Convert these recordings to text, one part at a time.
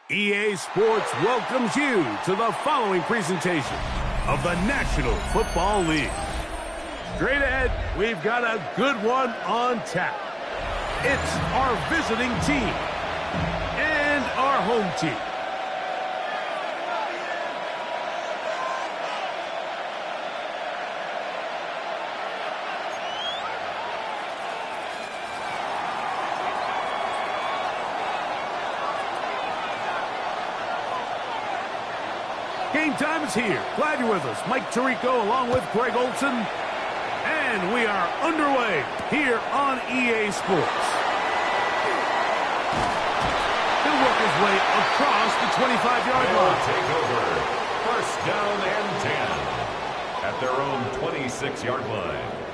EA Sports welcomes you to the following presentation of the National Football League. Straight ahead, we've got a good one on tap. It's our visiting team and our home team. Game time is here. Glad you're with us. Mike Tirico along with Greg Olson. And we are underway here on EA Sports. He'll work his way across the 25-yard line. Take over. First down and 10 at their own 26-yard line.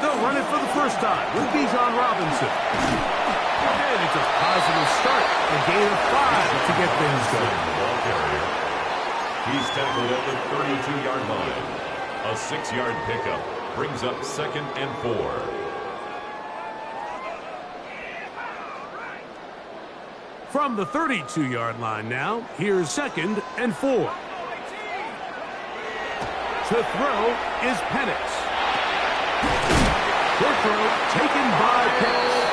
They'll run it for the first time with Bijan Robinson. And it's a positive start. A gain of 5 to get things going. He's tackled at the 32-yard line. A 6-yard pickup brings up 2nd and 4. From the 32-yard line now, here's 2nd and 4. To throw is Penix. Good throw taken by Penix.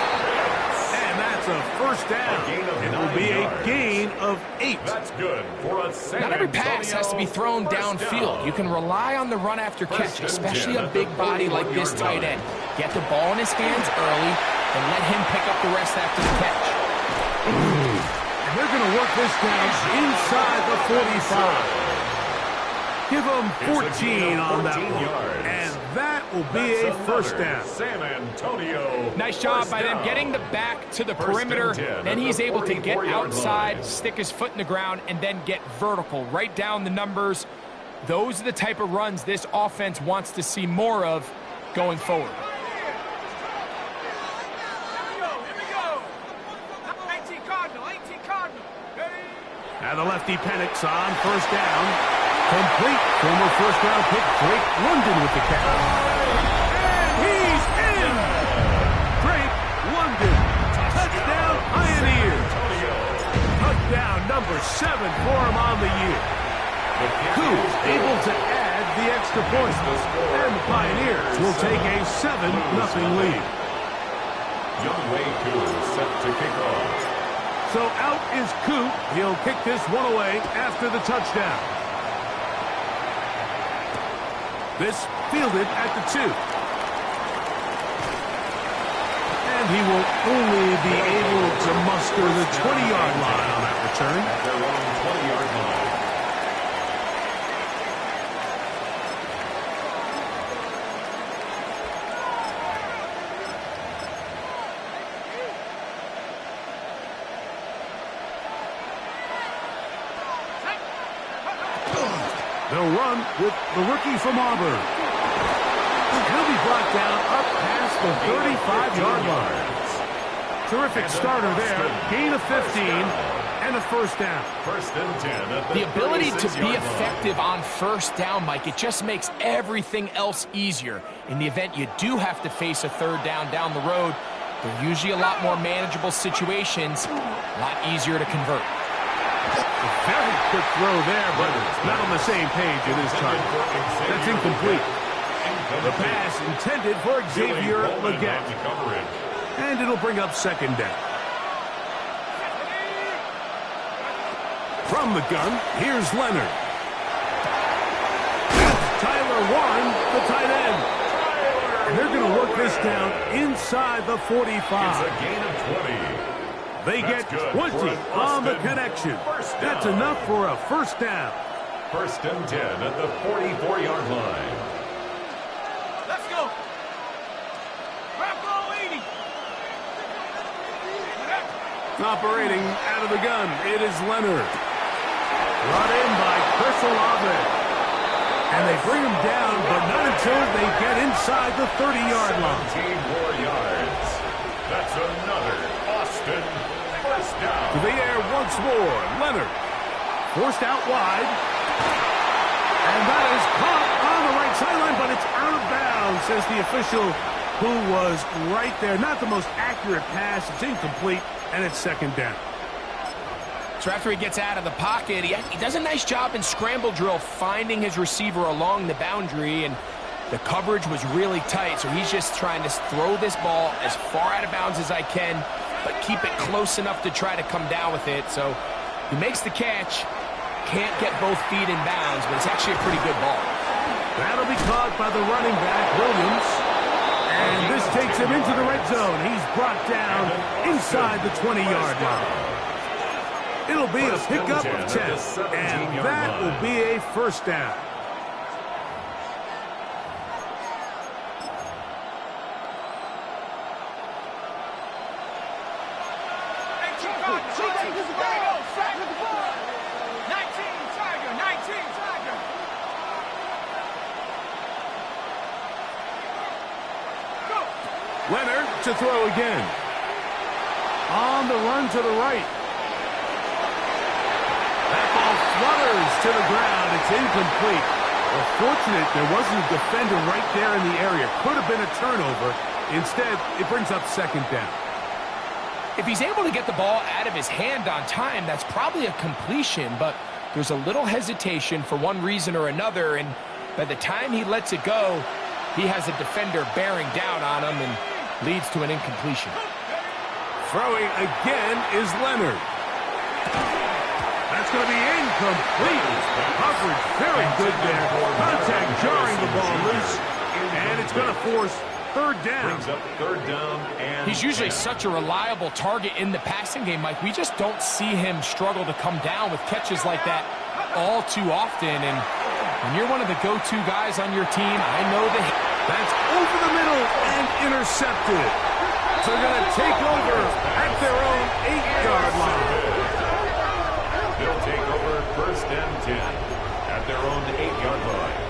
And that's a first down. It will be a gain of 8. That's good for a San Not every pass has to be thrown downfield. You can rely on the run after catch, especially a big body like this tight end. Get the ball in his hands early and let him pick up the rest after the catch. And they're going to work this down inside the 45. Give them 14 on that one. And that will be a first down. San Antonio. Nice job by them getting the back to the perimeter. Then he's able to get outside, stick his foot in the ground, and then get vertical. Right down the numbers. Those are the type of runs this offense wants to see more of going forward. Now the lefty Penix on first down. Complete. Former first-round pick Drake London with the catch. And he's in! Drake London. Touchdown Pioneers. Touchdown number 7 for him on the year. Koo able to add the extra point. And the Pioneers will take a 7-0 lead. Younghoe Koo set to kick off. So out is Koo. He'll kick this one away after the touchdown. This fielded at the 2. And he will only be able to muster the 20-yard line on that return. At their own 20-yard line. They'll run with the rookie from Auburn. He'll be brought down up past the 35-yard line. Terrific starter there. Gain of 15 and a first down. First and 10 at The ability to be line. effective on first down, Mike, it just makes everything else easier. In the event you do have to face a third down the road, they're usually a lot more manageable situations, a lot easier to convert. A very quick throw there, but not on the same page at this time. That's incomplete. The pass intended for Xavier Legette. And it'll bring up 2nd down. From the gun, here's Leonard. That's Tyler Warren, the tight end. And they're going to work this down inside the 45. It's a gain of 20. They get 20 on the connection. That's enough for a first down. First and 10 at the 44-yard line. Let's go. Grab ball 80. Operating out of the gun, it is Leonard. Brought in by Chris Olave. And they bring him down, but not until they get inside the 30-yard line. 17 more yards. That's once more. Leonard forced out wide. And that is caught on the right sideline, but it's out of bounds, says the official who was right there. Not the most accurate pass. It's incomplete, and it's second down. So after he gets out of the pocket, he does a nice job in scramble drill finding his receiver along the boundary, and the coverage was really tight, so he's just trying to throw this ball as far out of bounds as I can, but keep it close enough to try to come down with it. So he makes the catch, can't get both feet in bounds, but it's actually a pretty good ball. That'll be caught by the running back, Williams. And this takes him into the red zone. He's brought down inside the 20-yard line. It'll be a pickup of 10, and that will be a first down. Leonard to throw again. On the run to the right. That ball flutters to the ground. It's incomplete. Well, fortunate there wasn't a defender right there in the area. Could have been a turnover. Instead, it brings up second down. If he's able to get the ball out of his hand on time, that's probably a completion, but there's a little hesitation for one reason or another, and by the time he lets it go, he has a defender bearing down on him and leads to an incompletion. Throwing again is Leonard. That's going to be incomplete. Coverage very good there. Contact jarring the ball loose, and it's going to force third down. Brings up third down and He's usually such a reliable target in the passing game, Mike. We just don't see him struggle to come down with catches like that all too often. And when you're one of the go-to guys on your team, I know that that's over the middle and intercepted. So they're going to take over at their own 8-yard line. they'll take over first and 10 at their own 8-yard line.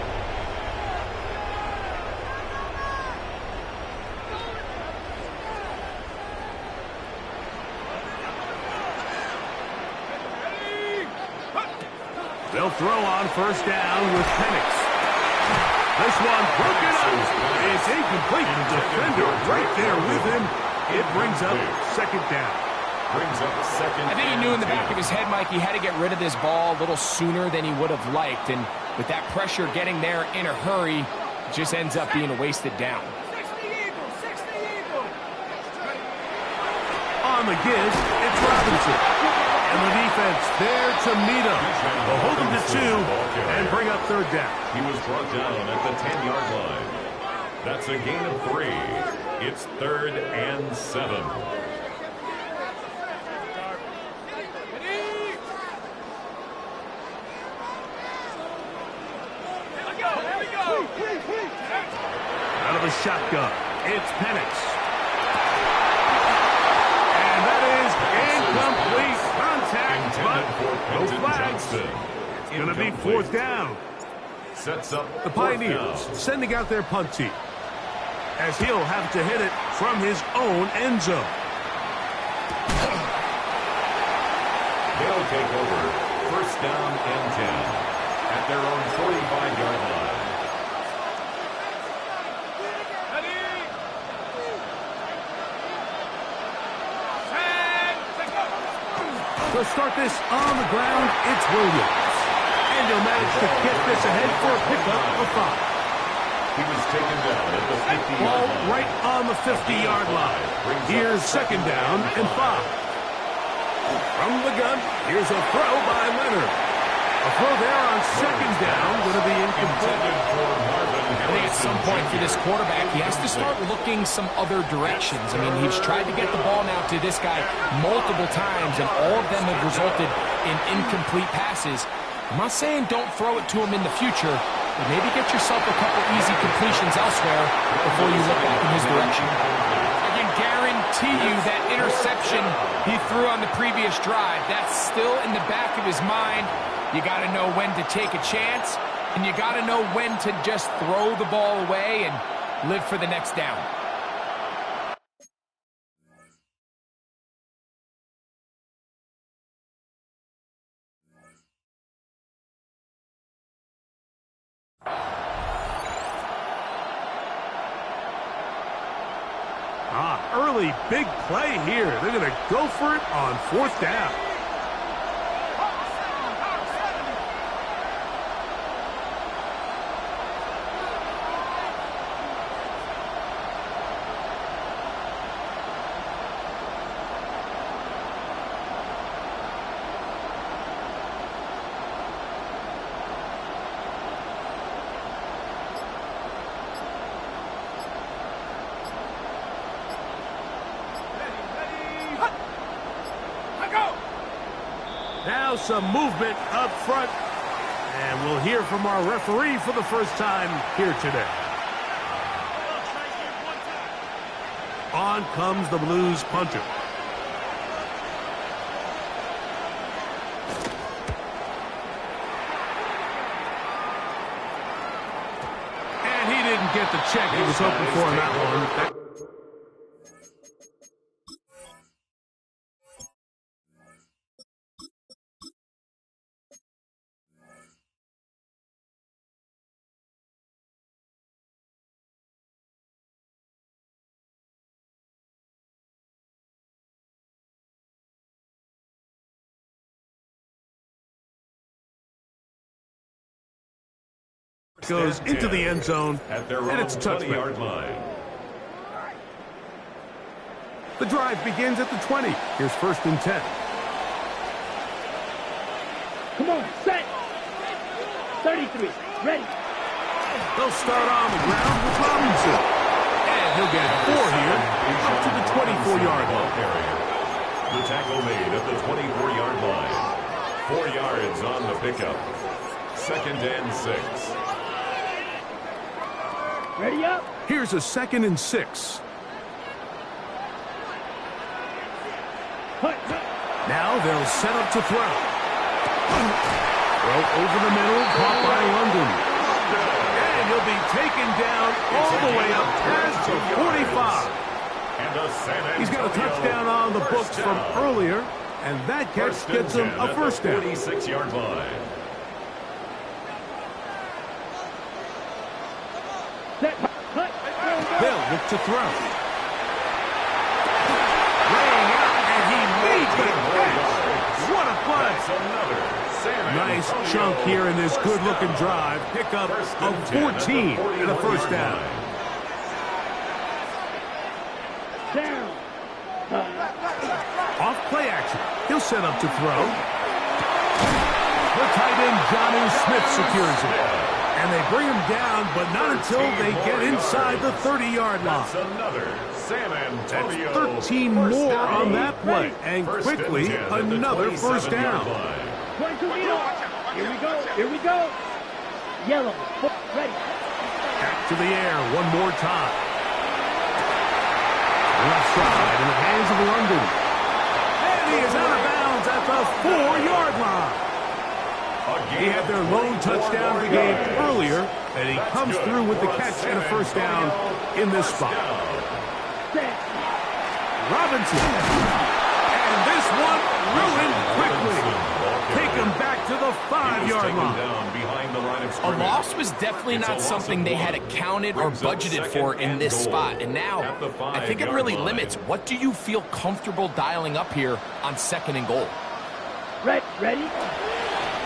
They'll throw on first down with Penix. This one broken up. It's incomplete. The defender right there with him. It brings up second down. Brings up second. I think he knew in the back of his head, Mike, he had to get rid of this ball a little sooner than he would have liked. And with that pressure getting there in a hurry, it just ends up being a wasted down. On the give, it's Robinson. And the defense there to meet him. They'll hold him to 2 and bring up third down. He was brought down at the 10-yard line. That's a gain of 3. It's third and 7. Out of the shotgun, it's Penix. And that is incomplete. Contact, but no flags. It's going to be fourth down. Sets up The Pioneers sending out their punt team, as he'll have to hit it from his own end zone. They'll take over first down and 10 at their own 45-yard line. To start this on the ground, it's Williams. And he'll manage to get this ahead for a pickup of 5. He was taken down at the 50-yard Ball line. right on the 50-yard line. Here's second down and 5. From the gun, here's a throw by Leonard. A throw there on second down, going to be incomplete. I think at some point for this quarterback, he has to start looking some other directions. I mean, he's tried to get the ball now to this guy multiple times, and all of them have resulted in incomplete passes. I'm not saying don't throw it to him in the future, but maybe get yourself a couple easy completions elsewhere before you look back in his direction. I can guarantee you that interception he threw on the previous drive, that's still in the back of his mind. You got to know when to take a chance, and you got to know when to just throw the ball away and live for the next down. Early big play here. They're going to go for it on 4th down. Now some movement up front, and we'll hear from our referee for the first time here today. On comes the Blues punter. And he didn't get the check he was hoping for in that one. Goes into the end zone, and it's a touchback. The drive begins at the 20. Here's 1st and 10. Come on, set. 33, ready. They'll start on the ground with Robinson. And he'll get 4 here, up to the 24-yard line. The tackle made at the 24-yard line. 4 yards on the pickup. 2nd and 6. Ready up. Here's a 2nd and 6. Now they'll set up to throw. Throw over the middle, caught by London. And he'll be taken down all the way up past the 45. He's got a touchdown on the books from earlier, and that catch gets him a 1st down. 46-yard line. They'll look to throw. Laying out, and he made the catch. What a play. Nice chunk here in this good-looking drive. Pickup of 14 and a 1st down. Off play action. He'll set up to throw. The tight end, Jonnu Smith, secures it. And they bring him down, but not until they get inside the 30-yard line. That's 13 more on that play. And quickly, another 1st down. Here we go. Here we go. Yellow. Ready. Back to the air one more time. Left side in the hands of London. And he is out of bounds at the 4-yard line. He had their lone touchdown of the game earlier, and he comes through with the catch and a 1st down in this spot. Robinson. And this one ruined quickly. Take him back to the 5-yard line. A loss was definitely not something they had accounted or budgeted for in this spot. And now, I think it really limits. What do you feel comfortable dialing up here on 2nd and goal? Ready?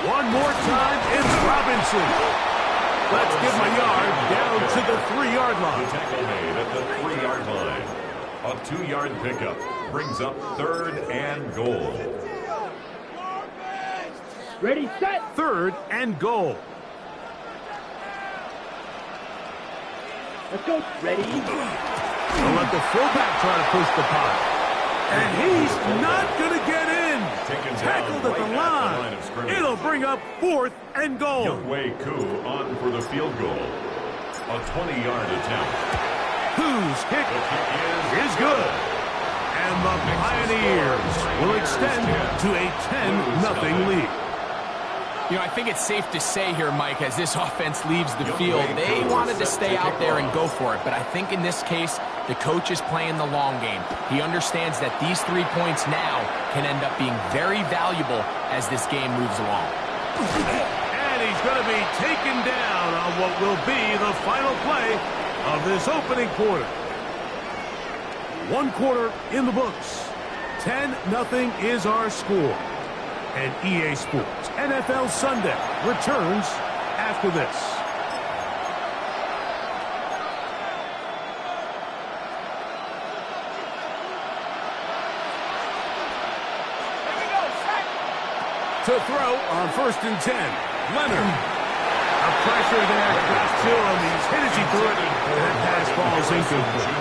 One more time, it's Robinson. Let's give him a yard down to the 3-yard line. The tackle made at the 3-yard line. A 2-yard pickup brings up 3rd and goal. Ready, set. 3rd and goal. Let's go. Ready. They'll let the fullback try to push the pot. And he's not going to get in. Tackled at the line. It'll bring up 4th and goal. Younghoe Koo on for the field goal. A 20-yard attempt. Koo's kick is good. And the Pioneers will extend to a 10-0 lead. You know, I think it's safe to say here, Mike, as this offense leaves the field, they wanted to stay out there and go for it. But I think in this case, the coach is playing the long game. He understands that these 3 points now can end up being very valuable as this game moves along. And he's going to be taken down on what will be the final play of this opening quarter. One quarter in the books. 10-0 is our score. And EA Sports NFL Sunday returns after this. To throw on 1st and 10. Leonard. A pressure there got to him. He's hit as he threw it. And that pass falls incomplete.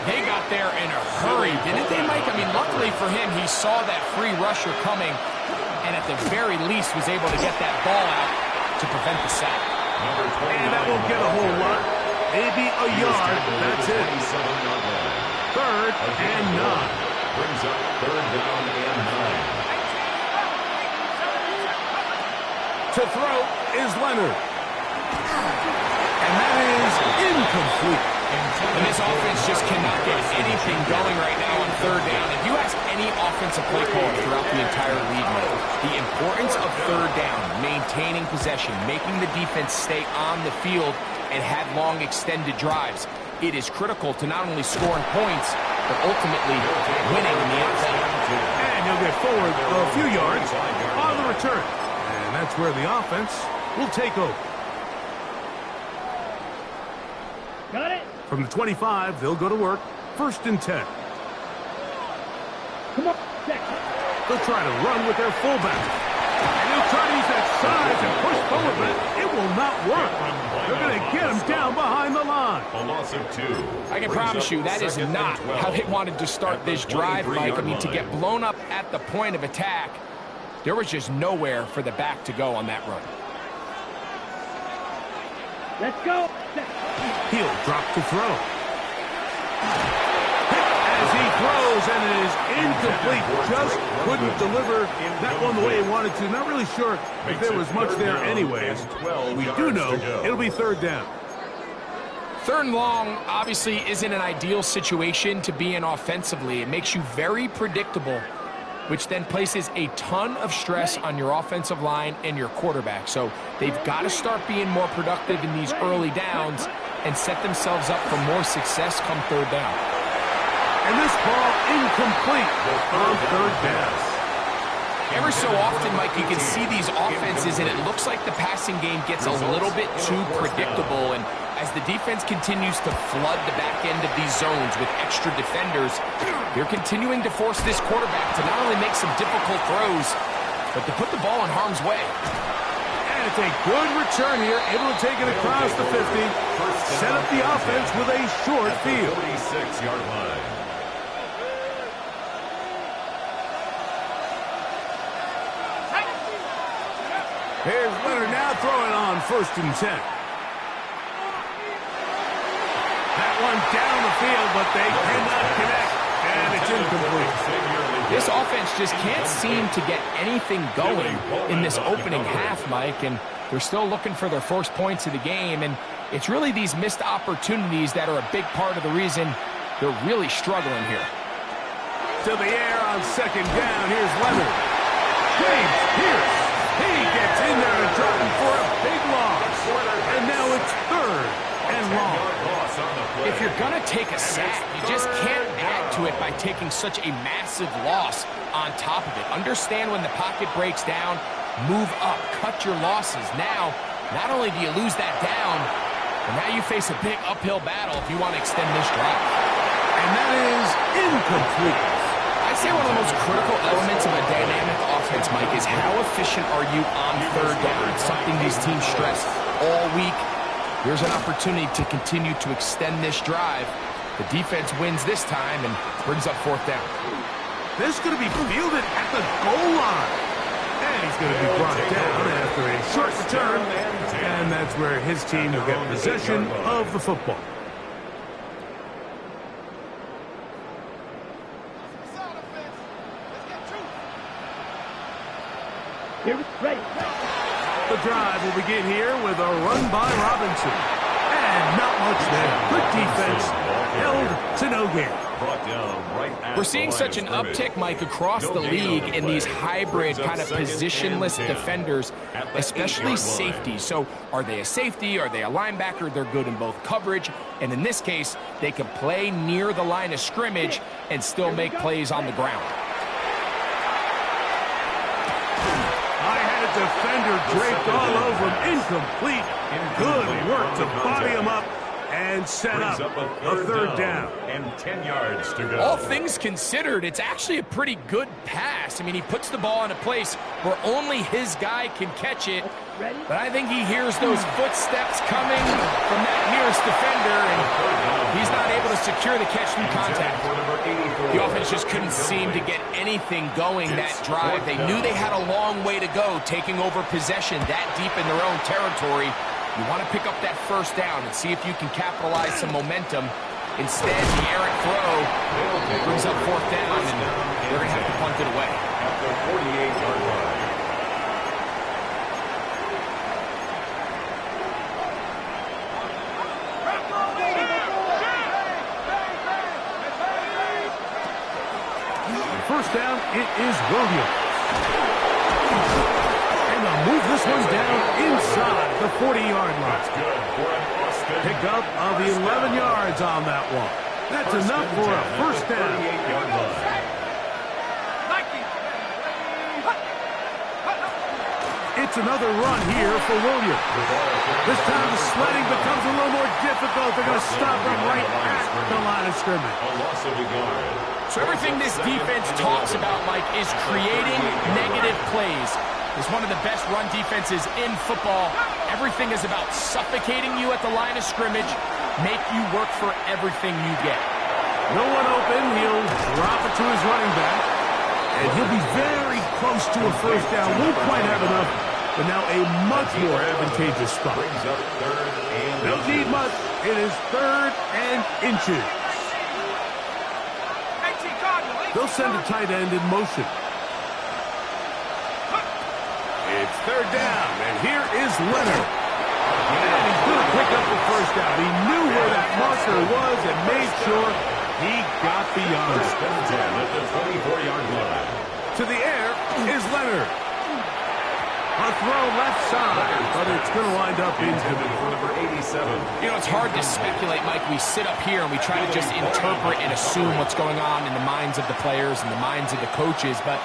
They got there in a hurry, didn't they, Mike? I mean, luckily for him, he saw that free rusher coming and at the very least was able to get that ball out to prevent the sack. And that won't get a whole lot. Maybe a yard. That's it. 3rd and 9. Brings up 3rd down and 9. To throw is Leonard. And that is incomplete. And this offense just cannot get anything going right now on 3rd down. If you ask any offensive play caller throughout the entire league, the importance of 3rd down, maintaining possession, making the defense stay on the field and have long extended drives, it is critical to not only scoring points, but ultimately winning in the NFL. And he'll get forward a few yards on the return. And that's where the offense will take over. Got it. From the 25, they'll go to work. 1st and 10. Come on, check. They'll try to run with their fullback. And they'll try to use that size and push forward, but it will not work. They're going to get him down behind the line. A loss of 2. I can promise you that is not how they wanted to start this drive, Mike. I mean, to get blown up at the point of attack, there was just nowhere for the back to go on that run. Let's go. He'll drop to throw. As he throws, and it is incomplete. Just couldn't deliver that one the way he wanted to. Not really sure if there was much there anyways. We do know it'll be 3rd down. 3rd and long obviously isn't an ideal situation to be in offensively. It makes you very predictable, which then places a ton of stress on your offensive line and your quarterback. So they've got to start being more productive in these early downs and set themselves up for more success come 3rd down. And this ball incomplete on 3rd down. Every so often, Mike, you can see these offenses, and it looks like the passing game gets a little bit too predictable. And as the defense continues to flood the back end of these zones with extra defenders, they're continuing to force this quarterback to not only make some difficult throws, but to put the ball in harm's way. And it's a good return here, able to take it across the 50, set up the offense with a short field. 46-yard line. Here's Leonard now throwing on 1st and 10. That one down the field, but they cannot connect, and it's incomplete. This offense just can't seem to get anything going in this opening half, Mike, and they're still looking for their first points of the game, and it's really these missed opportunities that are a big part of the reason they're really struggling here. To the air on 2nd down, here's Leonard. James Pierce, he gets in there and dropping for a big loss, and now it's 3rd and long. If you're going to take a sack, you just can't add to it by taking such a massive loss on top of it. Understand when the pocket breaks down, move up, cut your losses. Now, not only do you lose that down, but now you face a big uphill battle if you want to extend this drive. And that is incomplete. I'd say one of the most critical elements of a dynamic offense, Mike, is how efficient are you on 3rd down? It's something these teams stress all week. Here's an opportunity to continue to extend this drive. The defense wins this time and brings up 4th down. This is going to be fielded at the goal line. And he's going to be brought down after a short return. And that's where his team will get possession of the football. Here, ready. The drive will begin here with a run by Robinson. And And not much there. Good defense. Held to no gain. Brought down right at We're seeing the such line an of scrimmage. uptick, Mike, across No the gain on league the in play. these hybrid Brings up kind of second positionless and 10 defenders, at the especially 8-yard line. safety. So are they a safety? Are they a linebacker? They're good in both coverage. And in this case, they can play near the line of scrimmage and still make plays on the ground. I had a defender draped all over him. Incomplete. Good work to body him up and set Brings up up a third down. and 10 yards to go. All things considered, it's actually a pretty good pass. I mean, he puts the ball in a place where only his guy can catch it. But I think he hears those footsteps coming from that nearest defender, and he's not able to secure the catch through contact. The offense just couldn't seem to get anything going that drive. They knew they had a long way to go, taking over possession that deep in their own territory. You want to pick up that first down and see if you can capitalize some momentum. Instead, the errant throw brings up fourth down, and they're going to have to punt it away. At the 48-yard line. First down, it is Williams. And they'll move this one down inside the 40-yard line. Good for an Austin. Pickup of 11 yards on that one. That's enough for a first down. 48-yard line. It's another run here for Williams. This time the sledding becomes a little more difficult. They're going to stop him right at the line of scrimmage. A loss of a yard. So everything this defense talks about, Mike, is creating negative plays. It's one of the best run defenses in football. Everything is about suffocating you at the line of scrimmage, make you work for everything you get. No one open. He'll drop it to his running back. And he'll be very close to a first down. Won't quite have enough, but now a much more advantageous spot. Brings up third and Don't need much. It is third and inches. They'll send a tight end in motion. It's third down, and here is Leonard. And he's going to pick up the first down. He knew where that marker was and made sure he got beyond it. First and 10 at the 24-yard line. To the air is Leonard. A throw left side, but it's going to wind up Intended for incomplete. number 87. You know, it's hard to speculate, Mike. We sit up here and we try to just interpret and assume what's going on in the minds of the players and the minds of the coaches, but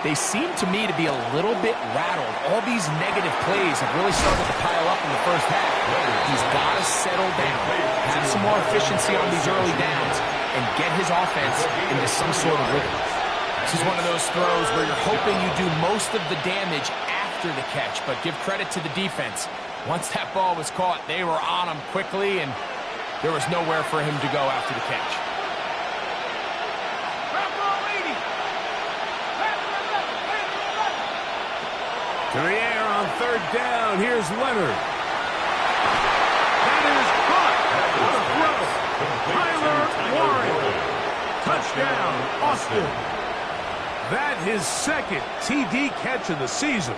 they seem to me to be a little bit rattled. All these negative plays have really started to pile up in the first half. He's got to settle down, have some more efficiency on these early downs, and get his offense into some sort of rhythm. This is one of those throws where you're hoping you do most of the damage after the catch, but give credit to the defense. Once that ball was caught, they were on him quickly, and there was nowhere for him to go after the catch. To the air on third down. Here's Leonard. That is caught. What a throw. Tyler Warren. Touchdown, Austin. That his second TD catch of the season.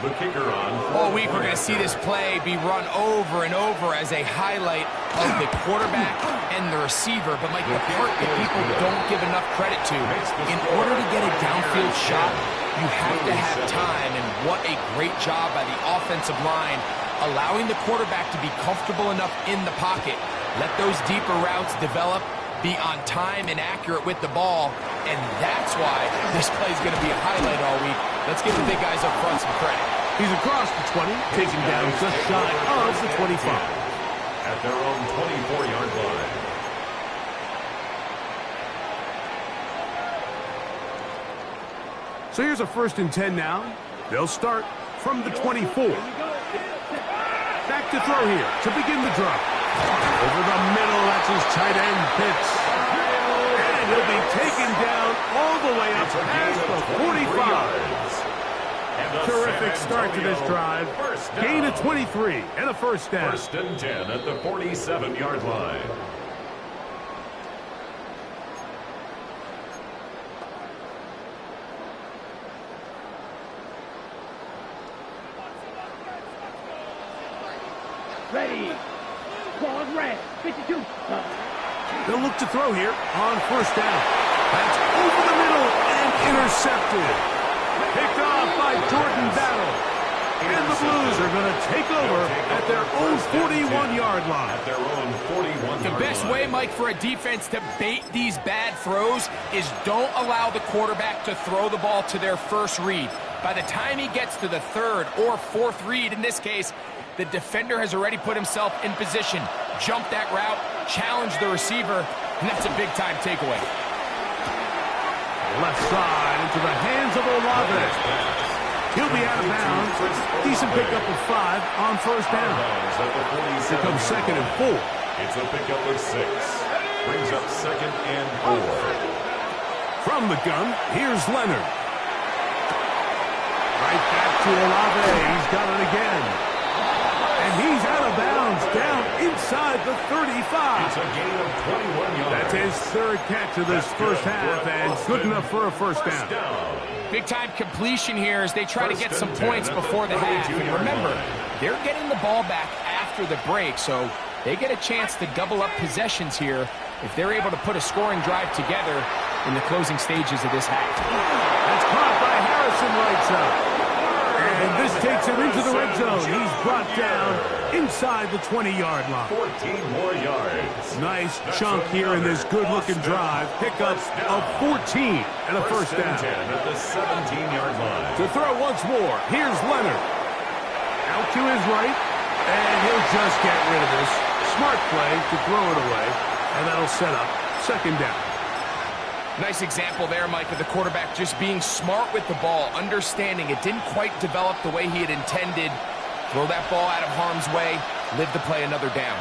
The kicker on. All week we're going to see this play be run over and over as a highlight of the quarterback and the receiver. But, Mike, the part that people don't give enough credit to, in order to get a downfield shot, you have to have time. And what a great job by the offensive line, allowing the quarterback to be comfortable enough in the pocket. Let those deeper routes develop, be on time and accurate with the ball, and that's why this play is going to be a highlight all week. Let's give the big guys up front some credit. He's across the 20, taking down just shy of the 25. At their own 24-yard line. So here's a first and 10 now. They'll start from the 24. Back to throw here to begin the drive. Over the middle, that's his tight end, Pitts. And he'll be taken down all the way up past the 45. Terrific start to this drive. Gain of 23 and a first down. First and 10 at the 47-yard line. ready. Ball red, 52. They'll look to throw here on first down. That's over the middle and intercepted. Picked off by Jordan Battle. And the Blues are going to take over at their own 41-yard line. At their own 41-yard line. The best way, Mike, for a defense to bait these bad throws is don't allow the quarterback to throw the ball to their first read. By the time he gets to the third or fourth read, in this case, the defender has already put himself in position, jumped that route, challenged the receiver, and that's a big-time takeaway. Left side into the hands of Olave. He'll be out of bounds. Decent pickup of 5 on first down. Here comes 2nd and 4. It's a pickup of 6. Brings up 2nd and 4. From the gun, here's Leonard. Right back to Olave. He's got it again. And he's out of bounds, down inside the 35. It's a gain of 21 yards. That's his 3rd catch of this first half, and good enough for a first down. Big-time completion here as they try to get some points before the half. And remember, they're getting the ball back after the break, so they get a chance to double up possessions here if they're able to put a scoring drive together in the closing stages of this half. That's caught by Harrison right side. And this takes him into the red zone. He's brought down inside the 20-yard line. 14 more yards. Nice chunk here in this good-looking drive. Pickup of 14 and a first down. 10 at the 17-yard line. To throw once more, here's Leonard. Out to his right, and he'll just get rid of this. Smart play to throw it away, and that'll set up 2nd down. Nice example there, Mike, of the quarterback just being smart with the ball, understanding it didn't quite develop the way he had intended. Throw that ball out of harm's way, live to play another down.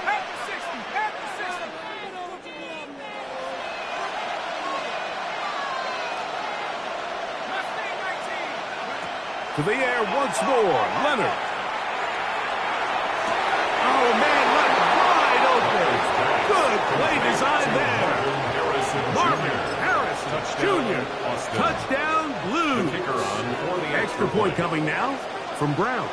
At the 60, at the 60. Mustang 19. To the air once more, Leonard. Oh, man, left wide open. Good play design there. Marvin Harrison Jr. Touchdown, Blues. Extra point coming now from Brown.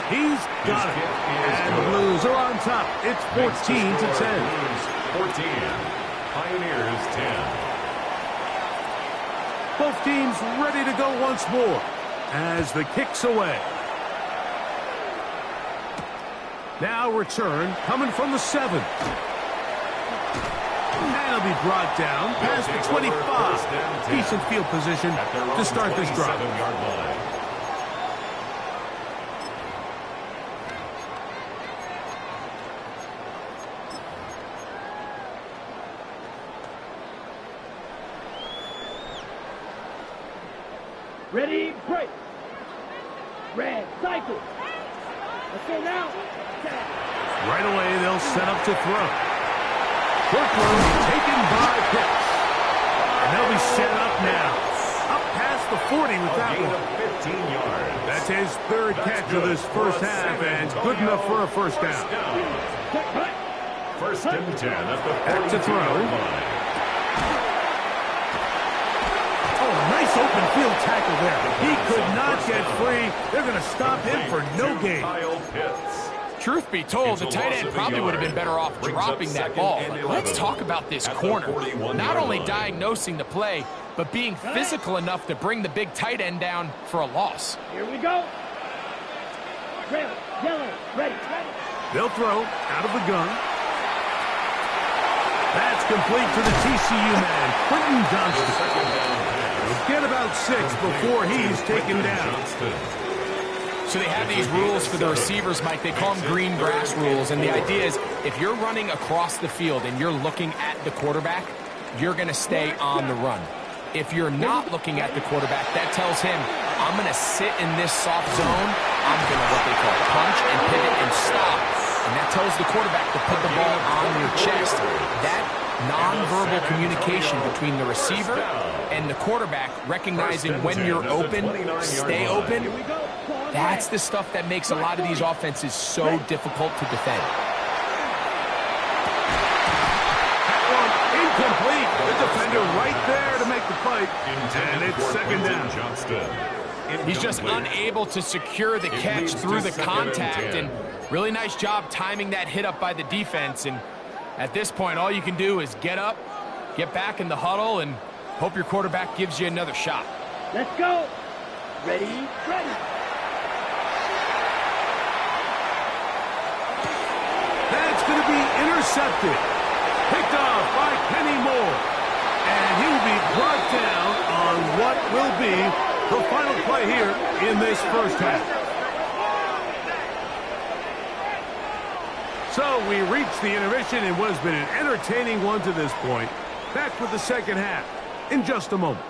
He's got it. And the Blues are on top. It's 14-10. 14. Pioneers 10. Both teams ready to go once more as the kick's away. Now return coming from the 7. And he'll be brought down past the 25. Decent field position to start this drive. Ready, break. Red, cycle. Let's go now. Right away, they'll set up to throw. Workload taken by Pitts. And they'll be set up now. Up past the 40 with that one. 15 yards. That's his 3rd catch of this first half, and good enough for a first down. 1st and 10 at the 40 Back to throw. line. Oh, nice open field tackle there. He could not get free. They're going to stop him for no gain. Kyle Pitts. Truth be told, the tight end probably would have been better off dropping that ball. But let's talk about this corner. Not only diagnosing the play, but being physical enough to bring the big tight end down for a loss. Here we go. Red, yellow, ready. They'll throw out of the gun. That's complete to the TCU man, Quentin Johnston. He'll get about 6 before he's taken down. So they have these rules for the receivers, Mike. They call them green grass rules. And the idea is if you're running across the field and you're looking at the quarterback, you're going to stay on the run. If you're not looking at the quarterback, that tells him, I'm going to sit in this soft zone. I'm going to what they call punch and pivot and stop. And that tells the quarterback to put the ball on your chest. That nonverbal communication between the receiver and the quarterback, recognizing when you're open, stay open, that's the stuff that makes a lot of these offenses so difficult to defend. That one incomplete. The defender right there to make the fight. And it's 2nd down. Johnston. He's just unable to secure the catch through the contact, and really nice job timing that hit up by the defense. And at this point, all you can do is get up, get back in the huddle, and hope your quarterback gives you another shot. Let's go. Ready, ready. That's going to be intercepted. Picked off by Kenny Moore. And he will be brought down on what will be the final play here in this first half. So we reach the intermission in what has been an entertaining one to this point. Back with the second half in just a moment.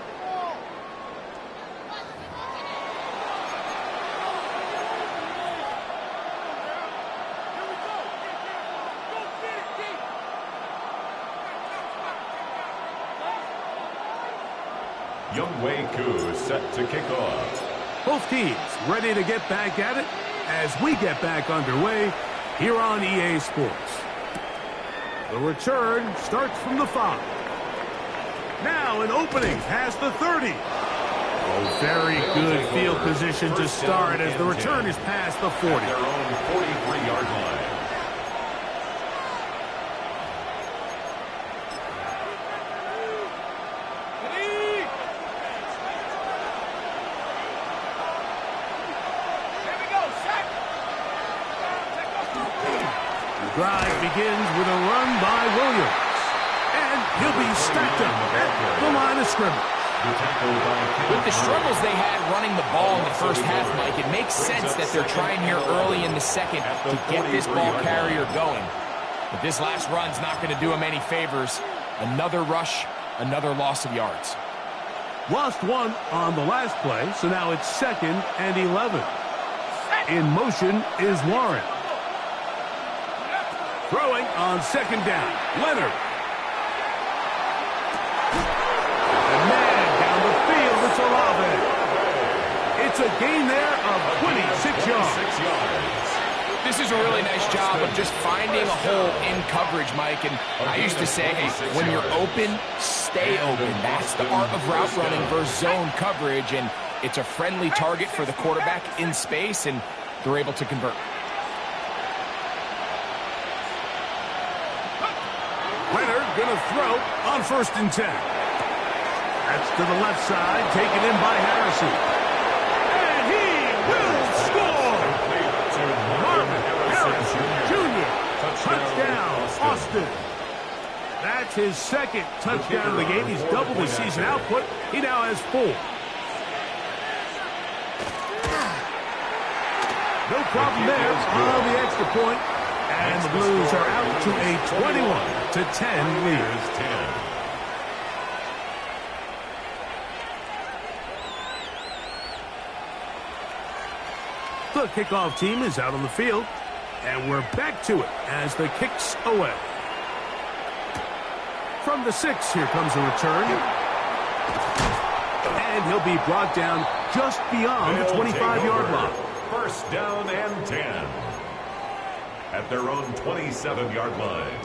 Younghoe Koo set to kick off. Both teams ready to get back at it as we get back underway here on EA Sports. The return starts from the 5. Now an opening past the 30. Oh, very good field position to start as the return is past the 40. At their own 43-yard line. Drive begins with a run by Williams. And he'll be stacked up at the line of scrimmage. With the struggles they had running the ball in the first half, Mike, it makes sense that they're trying here early in the second to get this ball carrier going. But this last run's not going to do him any favors. Another rush, another loss of yards. Lost one on the last play, so now it's 2nd and 11. In motion is Warren. Throwing on 2nd down, Leonard. And man, down the field, it's Olave. It's a gain there of 26 yards. This is a really nice job of just finding a hole in coverage, Mike. And I used to say, hey, when you're open, stay open. That's the art of route running versus zone coverage. And it's a friendly target for the quarterback in space, and they're able to convert. Leonard gonna throw on 1st and 10. That's to the left side, taken in by Harrison. And he will score! Marvin Harrison Jr. Touchdown, Austin. That's his 2nd touchdown of the game. He's doubled his season output. He now has 4. No problem there on the extra point. And the Blues are out to a 21-10 lead. The kickoff team is out on the field, and we're back to it as the kick's away. From the 6, here comes a return. And he'll be brought down just beyond the 25-yard line. 1st down and 10. At their own 27-yard line.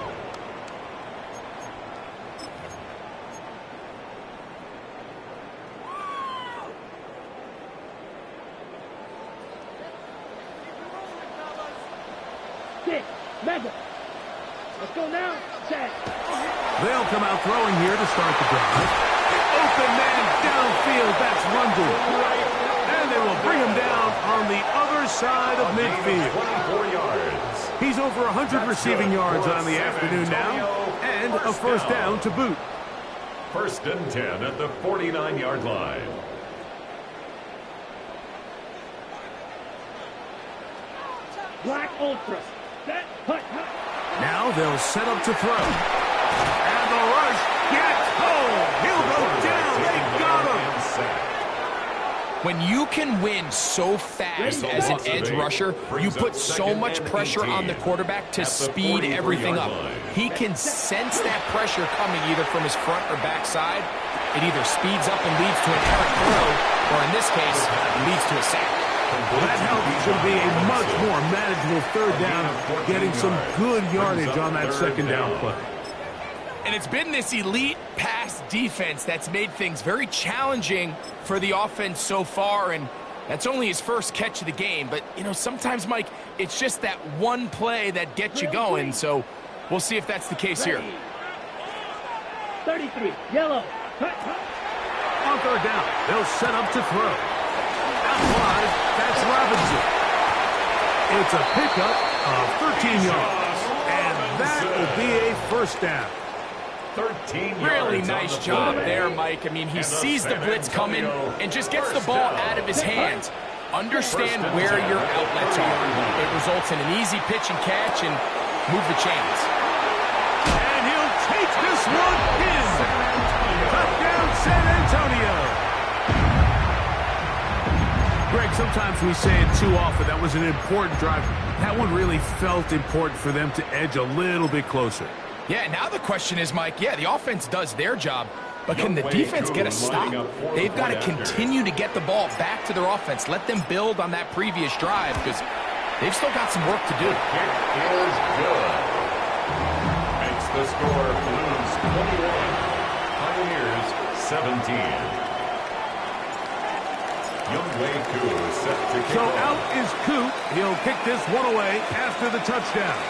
Kick. Mega. Let's go now. Set. They'll come out throwing here to start the drive. Open man downfield. That's London. And they will bring him down on the other side of midfield. 24 yards. He's over 100 receiving yards on the afternoon now, and a 1st down to boot. 1st and 10 at the 49-yard line. Black Ultra. Set. Hut. Now they'll set up to throw. And the rush gets home. He'll go down. They got him. When you can win so fast as an edge rusher, you put so much pressure on the quarterback to speed everything up. He can sense that pressure coming either from his front or back side. It either speeds up and leads to an errant throw, or in this case, leads to a sack. That helps to be a much more manageable 3rd down, getting some good yardage on that 2nd down play. And it's been this elite pass defense that's made things very challenging for the offense so far. And That's only his first catch of the game, but, you know, sometimes, Mike, it's just that one play that gets you going, so we'll see if that's the case here. 33, yellow. On third down, they'll set up to throw. Out wide, that's Robinson. It's a pickup of 13 yards, and that will be a first down. 13 yards. Really nice job there, Mike. I mean, he sees the blitz coming and just gets the ball out of his hands. Understand where your outlets are. It results in an easy pitch and catch and move the chains. And he'll take this one in. Touchdown, San Antonio. Greg, sometimes we say it too often. That was an important drive. That one really felt important for them to edge a little bit closer. Yeah, now the question is, Mike, yeah, the offense does their job, but can the defense get a stop? They've got to continue to get the ball back to their offense. Let them build on that previous drive because they've still got some work to do. It is good. Makes the score Blues 21, Pioneers 17. Younghoe Koo set to kick So off. out is Coop. He'll kick this one away after the touchdown.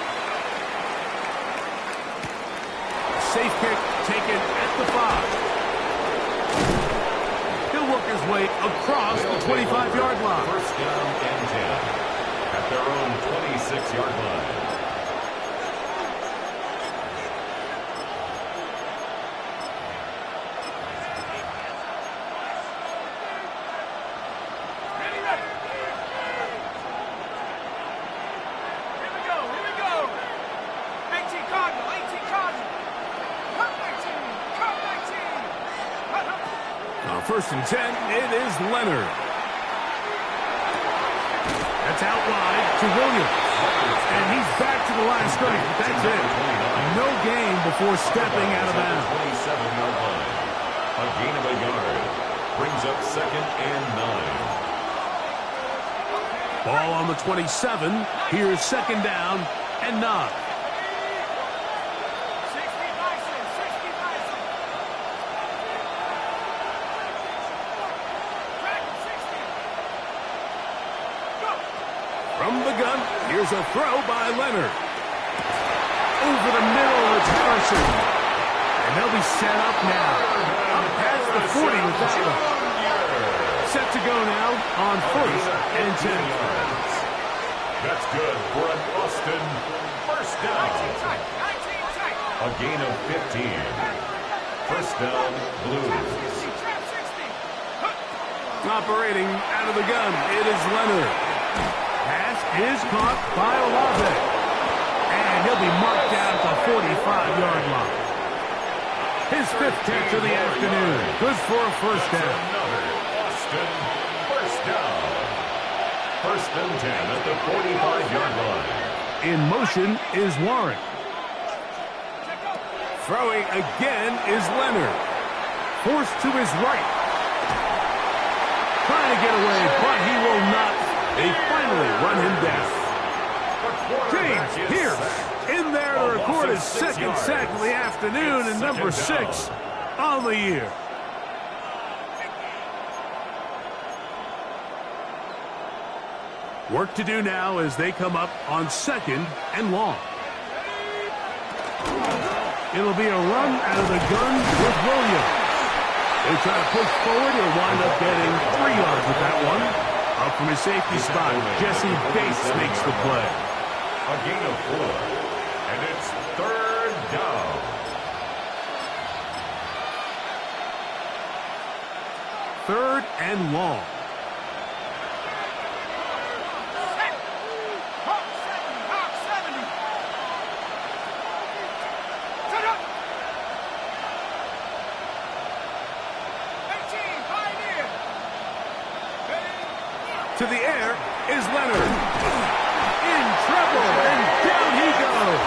Safe kick taken at the 5. He'll work his way across the 25-yard line. First down and 10 at their own 26-yard line. First and 10, it is Leonard. That's out wide to Williams. And he's back to the line of scrimmage. That's it. No gain before stepping out of bounds. 27-yard line. A gain of a yard. Brings up second and 9. Ball on the 27. Here's second down and 9. From the gun, here's a throw by Leonard. Over the middle, it's Harrison. And they'll be set up now. Up past the 40 with that one. Set to go now on first and 10. That's good for an Austin first down. A gain of 15. First down, Blues. Operating out of the gun, it is Leonard. Pass is caught by Olave. And he'll be marked down at the 45-yard line. His 5th catch of the afternoon. Good for a first down. Another Austin first down. First and 10 at the 45-yard line. In motion is Warren. Throwing again is Leonard. Forced to his right. Trying to get away, but he will not. They finally run him down. James Pierce in there to record his 2nd sack of the afternoon and number 6 on the year. Work to do now as they come up on 2nd and long. It'll be a run out of the gun with Williams. They try to push forward. He'll wind up getting 3 yards with that one. Up from his safety spot, Jesse Bates makes the play. A gain of 4. And it's 3rd down. Third and long. To the air is Leonard. In trouble, and down he goes.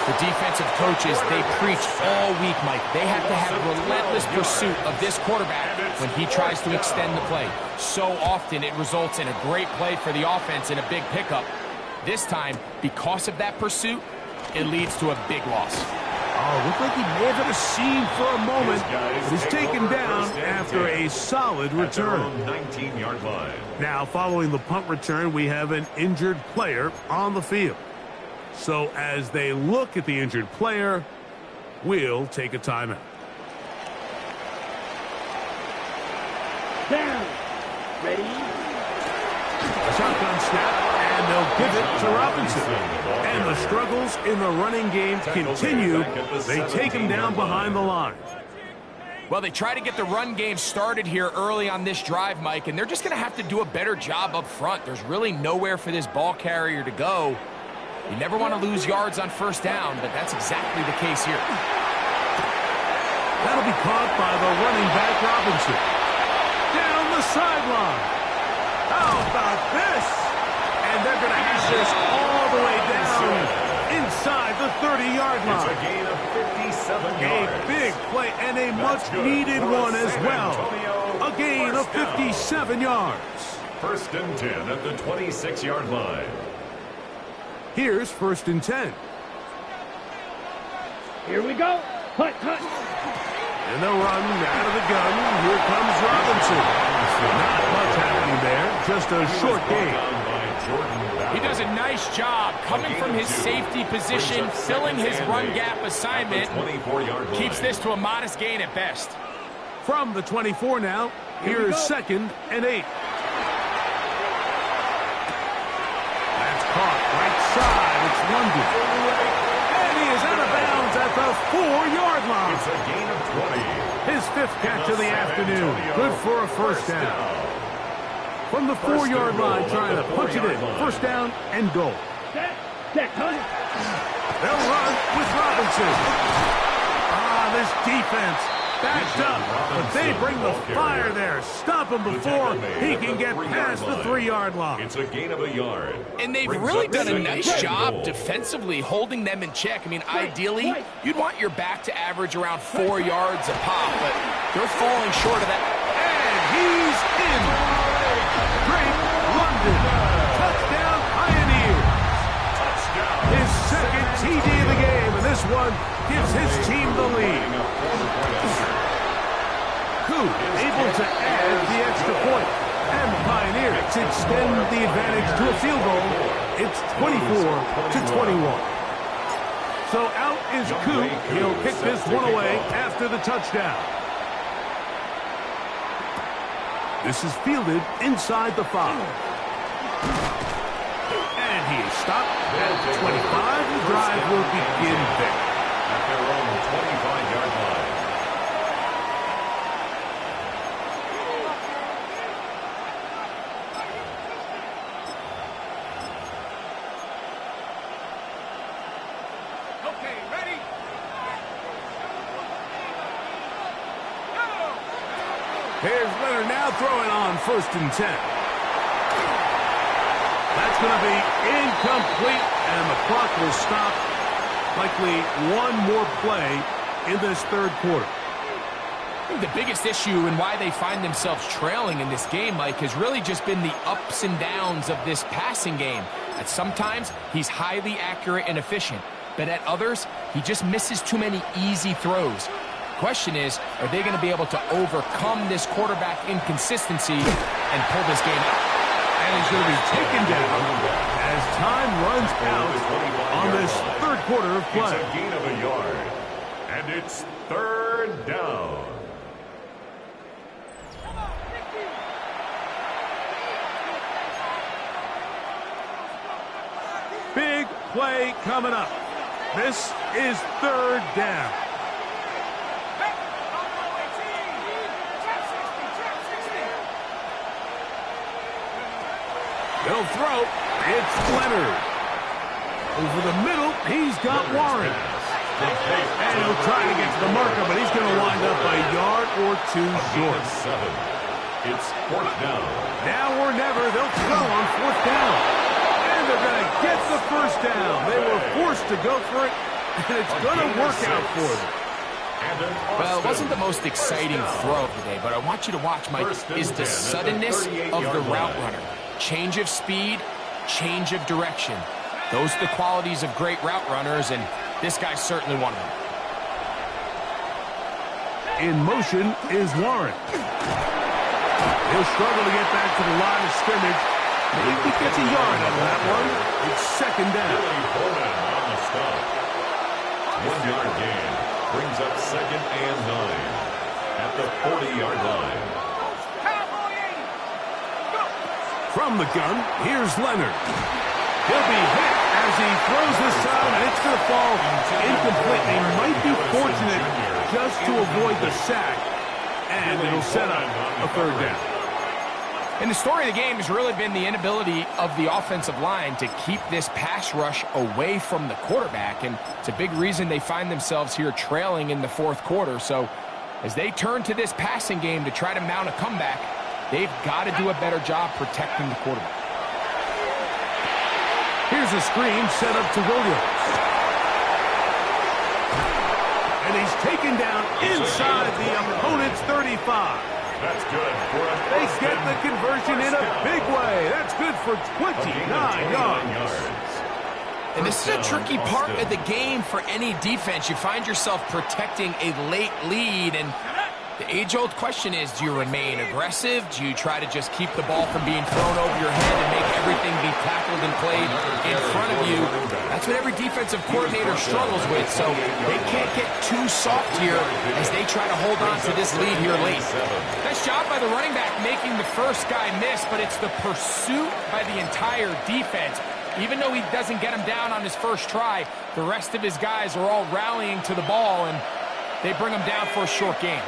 The defensive coaches, they preach all week, Mike. They have to have relentless pursuit of this quarterback when he tries to extend the play. So often it results in a great play for the offense and a big pickup. This time, because of that pursuit, it leads to a big loss. Oh, looked like he may have had a seam for a moment, but is taken down after a solid return. 19-yard line. Now, following the punt return, we have an injured player on the field. So as they look at the injured player, we'll take a timeout. Down. Ready? A shotgun snap, and they'll give it to Robinson. And the struggles in the running game continue. They take him down behind the line. Well, they try to get the run game started here early on this drive, Mike, and they're just going to have to do a better job up front. There's really nowhere for this ball carrier to go. You never want to lose yards on first down, but that's exactly the case here. That'll be caught by the running back, Robinson. Down the sideline. How about this? And they're going to have this all the way down inside the 30-yard line. It's a gain of 57 yards. A big play and a much-needed one as well. A gain of 57 yards. First and 10 at the 26-yard line. Here's first and 10. Here we go. Hunt. And they'll run out of the gun. Here comes Robinson. Not much happening there. Just a short gain. He does a nice job coming from his safety position, filling his run gap assignment. Keeps this to a modest gain at best. From the 24 now, here's second and 8. That's caught right side. It's London. And he is out of bounds at the 4-yard line. It's a gain of 20. His 5th catch of the afternoon. Good for a first down. From the 4-yard line, trying to punch it in. First down and goal. Set, hunt. They'll run with Robinson. This defense backed up, but they bring the fire there. Stop him before he can get past the 3-yard line. It's a gain of a yard. And they've really done a nice job defensively holding them in check. I mean, ideally, you'd want your back to average around 4 yards a pop, but they're falling short of that. And he's in. Drake London. Touchdown Pioneers. His second TD of the game, and this one gives his team the lead. Koo able to add the extra point. And the Pioneers extend the advantage to a field goal. It's 24-21. So out is Koo. He'll kick this one away after the touchdown. This is fielded inside the 5. And he is stopped at 25. The drive will begin there. At their own 25-yard line. Okay, ready? Go! Here's Leonard now throwing on first and 10. That's going to be incomplete, and the clock will stop. Likely one more play in this third quarter. I think the biggest issue and why they find themselves trailing in this game, Mike, has really just been the ups and downs of this passing game. At sometimes, he's highly accurate and efficient, but at others, he just misses too many easy throws. Question is, are they going to be able to overcome this quarterback inconsistency and pull this game out? And he's going to be taken down as time runs out on this third quarter of play. It's a gain of a yard. And it's third down. Big play coming up. This is third down. They'll throw. It's Leonard. Over the middle, he's got Warren. And he'll try to get to the marker, but he's going to wind up a yard or two short. 7. It's fourth down. Now or never, they'll throw on fourth down. And they're going to get the first down. They were forced to go for it, and it's going to work out for them. Well, it wasn't the most exciting throw today, but I want you to watch, Mike, is the suddenness of the route runner. Change of speed, change of direction. Those are the qualities of great route runners, and this guy's certainly one of them. In motion is Warren. He'll struggle to get back to the line of scrimmage. Maybe gets a yard out of that one. It's second down. Billy Bowman on the stop. 1 yard gain. Brings up 2nd and 9 at the 40-yard line. From the gun, here's Leonard. He'll be hit as he throws this time, and it's going to fall incomplete. They might be fortunate just to avoid the sack, and it'll set up a third down. And the story of the game has really been the inability of the offensive line to keep this pass rush away from the quarterback, and it's a big reason they find themselves here trailing in the fourth quarter. So as they turn to this passing game to try to mount a comeback, they've got to do a better job protecting the quarterback. Here's a screen set up to Williams. And he's taken down inside the opponent's 35. That's good for a They get the conversion in a big way. That's good for 29 yards. And this is a tricky part of the game for any defense. You find yourself protecting a late lead, and the age-old question is, do you remain aggressive? Do you try to just keep the ball from being thrown over your head and make everything be tackled and played in front of you? That's what every defensive coordinator struggles with, so they can't get too soft here as they try to hold on to this lead here late. Nice job by the running back making the first guy miss, but it's the pursuit by the entire defense. Even though he doesn't get him down on his first try, the rest of his guys are all rallying to the ball, and they bring him down for a short gain.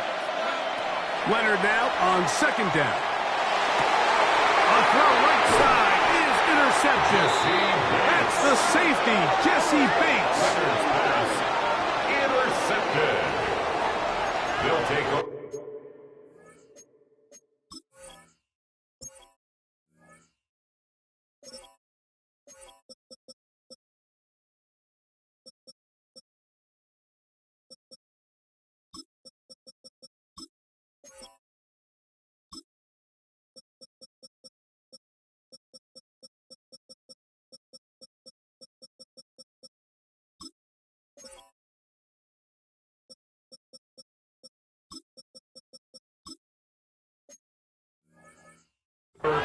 Leonard now on second down. A throw right side is interception. That's the safety, Jesse Bates. Intercepted. They'll take over.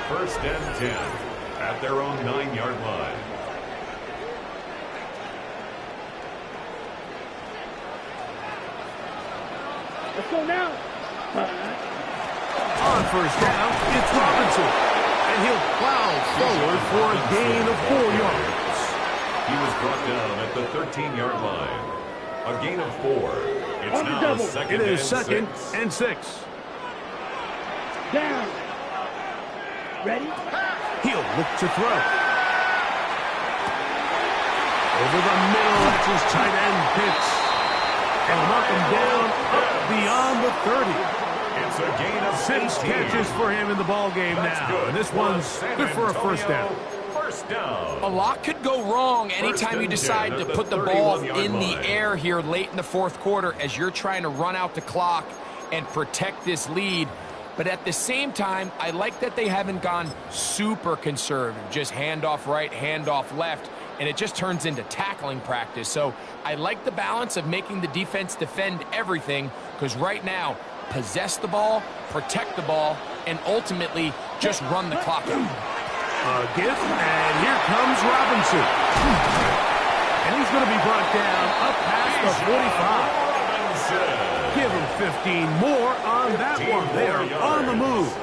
First and 10 at their own 9-yard line. Let's go now. On first down, it's Robinson. And he'll plow forward for a gain of 4 yards. He was brought down at the 13-yard line. A gain of 4. It's now second It is and second 6. and 6. Down. Ready? He'll look to throw. Over the middle, that's his tight end Pitts. And knock him down up beyond the 30. It's a gain of 6 18. catches for him in the ball game now. Good. And this one's good for a first down. First down. A lot could go wrong anytime you decide to put the ball in the air here late in the fourth quarter as you're trying to run out the clock and protect this lead. But at the same time, I like that they haven't gone super conservative, just handoff right, handoff left, and it just turns into tackling practice. So I like the balance of making the defense defend everything, because right now, possess the ball, protect the ball, and ultimately just run the clock out. A gift, and here comes Robinson. And he's going to be brought down up past the 45. Give him 15 more on that one. They are on the move.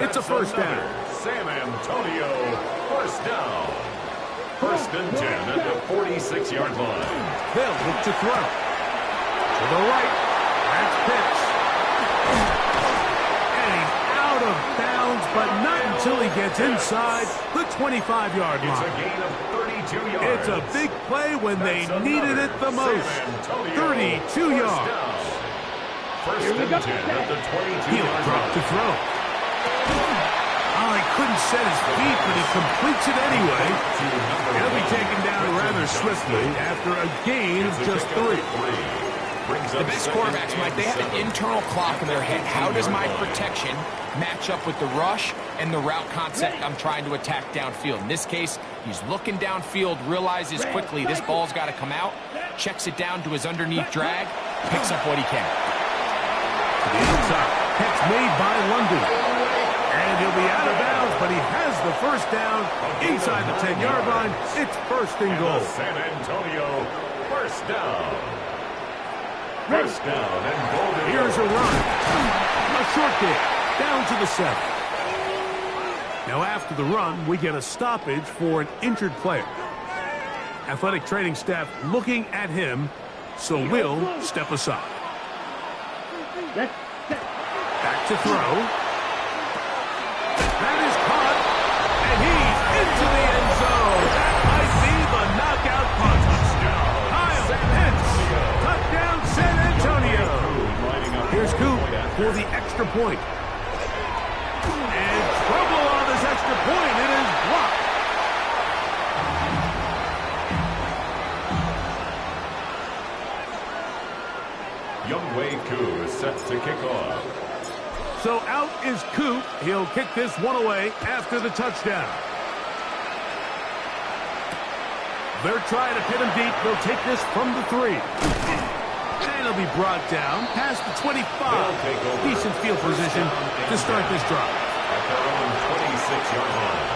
It's a first down. San Antonio, first down. First and 10 at the 46-yard line. They'll look to throw. To the right, that's Pitts. And he's out of bounds, but not until he gets inside the 25-yard line. It's a gain of 32 yards. It's a big play when they needed it the most. 32 yards. First and 10 at the 22-yard He'll drop to throw. Oh, he couldn't set his feet, but he completes it anyway. He'll be taken down rather swiftly after a gain of just 3. The best quarterbacks, Mike, they have an internal clock in their head. How does my protection match up with the rush and the route concept I'm trying to attack downfield? In this case, he's looking downfield, realizes quickly this ball's got to come out, checks it down to his underneath drag, picks up what he can. to the outside. Catch made by London. And he'll be out of bounds, but he has the first down inside the 10-yard line. It's first and goal. San Antonio first down. First down and goal. Here's a run. A short kick. Down to the 7. Now after the run, we get a stoppage for an injured player. Athletic training staff looking at him, so we'll step aside. Back to throw. That is caught, and he's into the end zone. That might be the knockout punch. Kyle Pitts, touchdown San Antonio. Here's Coop for the extra point. And trouble on this extra point. It is blocked. Younghoe Koo is set to kick off. So out is Coop. He'll kick this one away after the touchdown. They're trying to pin him deep. They'll take this from the 3. And he'll be brought down past the 25. Decent field position to start this drive. At their own 26-yard line.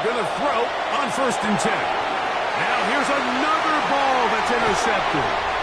Gonna throw on 1st and 10. Now here's another ball that's intercepted.